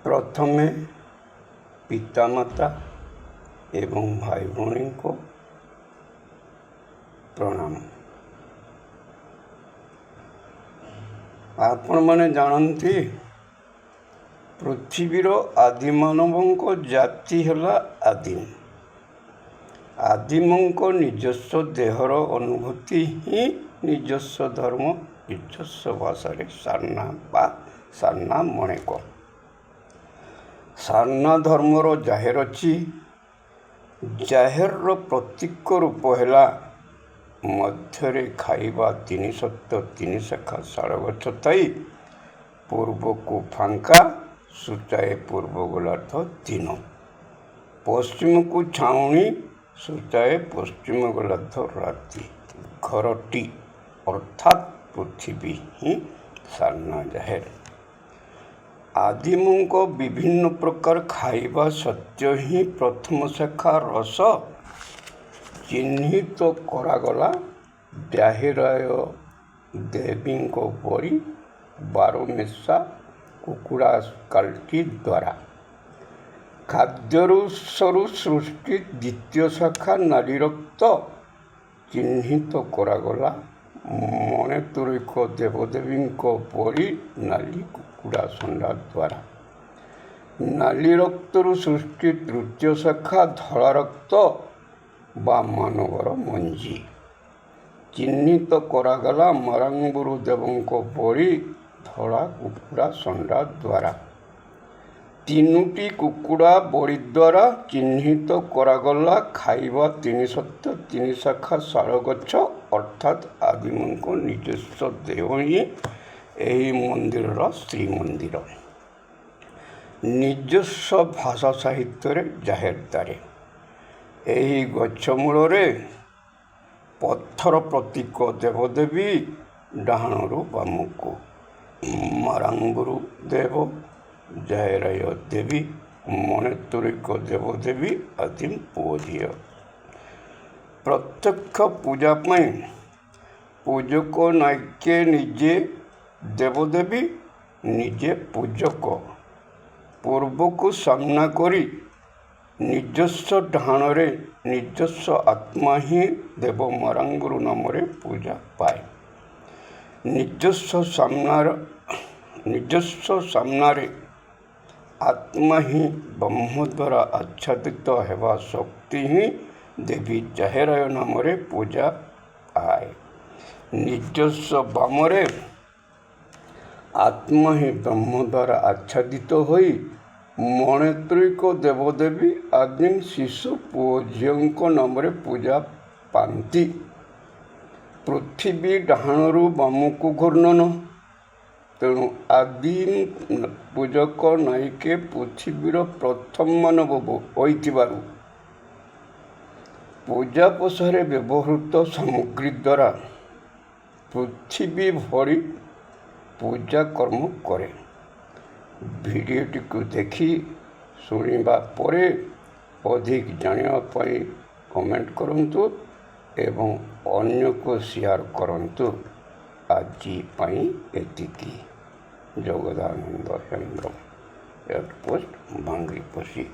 ପ୍ରଥମେ ପିତାମାତା ଏବଂ ଭାଇ ଭଉଣୀଙ୍କୁ ପ୍ରଣାମ। ଆପଣମାନେ ଜାଣନ୍ତି ପୃଥିବୀର ଆଦିମାନବଙ୍କ ଜାତି ହେଲା ଆଦିମ। ଆଦିମଙ୍କ ନିଜସ୍ୱ ଦେହର ଅନୁଭୂତି ହିଁ ନିଜସ୍ୱ ଧର୍ମ, ନିଜସ୍ୱ ଭାଷାରେ ସାରନା ବା ସାରନା ମଣେକ। ସାରନା ଧର୍ମର ଜାହେର ଅଛି। ଜାହେରର ପ୍ରତୀକ ରୂପ ହେଲା ମଧ୍ୟରେ ଖାଇବା ତିନି ସତ୍ୟ ତିନି ଶାଖା ଶାଳଗଛ ଥାଇ ପୂର୍ବକୁ ଫାଙ୍କା, ସୂଚାଏ ପୂର୍ବ ଗୋଲାର୍ଦ୍ଧ ଦିନ, ପଶ୍ଚିମକୁ ଛାଉଣି, ସୂଚାଏ ପଶ୍ଚିମ ଗୋଲାର୍ଦ୍ଧ ରାତି। ଘରଟି ଅର୍ଥାତ୍ ପୃଥିବୀ ହିଁ ସାରନା ଜାହେର। ଆଦିମଙ୍କ ବିଭିନ୍ନ ପ୍ରକାର ଖାଇବା ସତ୍ୟ ହିଁ ପ୍ରଥମ ଶାଖା ରସ ଚିହ୍ନିତ କରାଗଲା ଜାହେରାୟ ଦେବୀଙ୍କ ପରି ବାରମେଶା କୁକୁଡ଼ା କାଲଟି ଦ୍ୱାରା। ଖାଦ୍ୟରସରୁ ସୃଷ୍ଟି ଦ୍ୱିତୀୟ ଶାଖା ନାଲି ରକ୍ତ ଚିହ୍ନିତ କରାଗଲା ମଣେତୁରିକ ଦେବଦେବୀଙ୍କ ପରି ନାଲି କୁକୁଡ଼ା ଷଣ୍ଢା ଦ୍ୱାରା। ନାଲି ରକ୍ତରୁ ସୃଷ୍ଟି ତୃତୀୟ ଶାଖା ଧଳା ରକ୍ତ ବା ମାନବର ମଞ୍ଜି ଚିହ୍ନିତ କରାଗଲା ମାରାଙ୍ଗୁରୁ ଦେବଙ୍କ ପରି ଧଳା କୁକୁଡ଼ା ଷଣ୍ଢା ଦ୍ୱାରା। ତିନୋଟି କୁକୁଡ଼ା ବଳି ଦ୍ୱାରା ଚିହ୍ନିତ କରାଗଲା ଖାଇବା ତିନି ସତ୍ୟ ତିନି ଶାଖା ଶାଳଗଛ ଅର୍ଥାତ୍ ଆଦିମଙ୍କ ନିଜସ୍ୱ ଦେହ ହିଁ ଏହି ମନ୍ଦିରର ଶ୍ରୀମନ୍ଦିର। ନିଜସ୍ୱ ଭାଷା ସାହିତ୍ୟରେ ଜାହେରଦାରେ। ଏହି ଗଛ ମୂଳରେ ପଥର ପ୍ରତୀକ ଦେବଦେବୀ ଡାହାଣରୁ ବାମକୁ, ମାରାଙ୍ଗୁରୁ ଦେବ, ଜାହେରାୟ ଦେବୀ, ମଣେତୁରିକ ଦେବଦେବୀ ଆଦିମ ପୁଅ ଝିଅ। ପ୍ରତ୍ୟକ୍ଷ ପୂଜା ପାଇଁ ପୂଜକ ନାଇକେ ନିଜେ ଦେବଦେବୀ ନିଜେ ପୂଜକ। ପୂର୍ବକୁ ସାମ୍ନା କରି ନିଜସ୍ୱ ଡାହାଣରେ ନିଜସ୍ୱ ଆତ୍ମା ହିଁ ଦେବ ମାରାଙ୍ଗୁରୁ ନାମରେ ପୂଜା ପାଏ। ନିଜସ୍ୱ ସାମ୍ନାରେ ଆତ୍ମା ହିଁ ବ୍ରହ୍ମ ଦ୍ୱାରା ଆଚ୍ଛାଦିତ ହେବା ଶକ୍ତି ହିଁ ଦେବୀ ଜାହେରାୟ ନାମରେ ପୂଜା ପାଏ। ନିଜସ୍ୱ ବାମରେ ଆତ୍ମା ହିଁ ବ୍ରହ୍ମ ଦ୍ୱାରା ଆଚ୍ଛାଦିତ ହୋଇ ମଣେତୁରିକ ଦେବଦେବୀ ଆଦିମ ଶିଶୁ ପୁଅ ଝିଅଙ୍କ ନାମରେ ପୂଜା ପାଆନ୍ତି। ପୃଥିବୀ ଡାହାଣରୁ ବାମକୁ ଘୂର୍ଣ୍ଣନ। ତେଣୁ ଆଦିମ ପୂଜକ ନାଇକେ ପୃଥିବୀର ପ୍ରଥମ ମାନବ ହୋଇଥିବାରୁ ପୂଜା ପୋଷାରେ ବ୍ୟବହୃତ ସାମଗ୍ରୀ ଦ୍ୱାରା ପୃଥିବୀ ଭଳି ପୂଜା କର୍ମ କରେ। ଭିଡ଼ିଓଟିକୁ ଦେଖି ଶୁଣିବା ପରେ ଅଧିକ ଜାଣିବା ପାଇଁ କମେଣ୍ଟ କରନ୍ତୁ ଏବଂ ଅନ୍ୟକୁ ସେୟାର କରନ୍ତୁ। ଆଜି ପାଇଁ ଏତିକି। Jagadananda Hembram, head post Bangiriposi.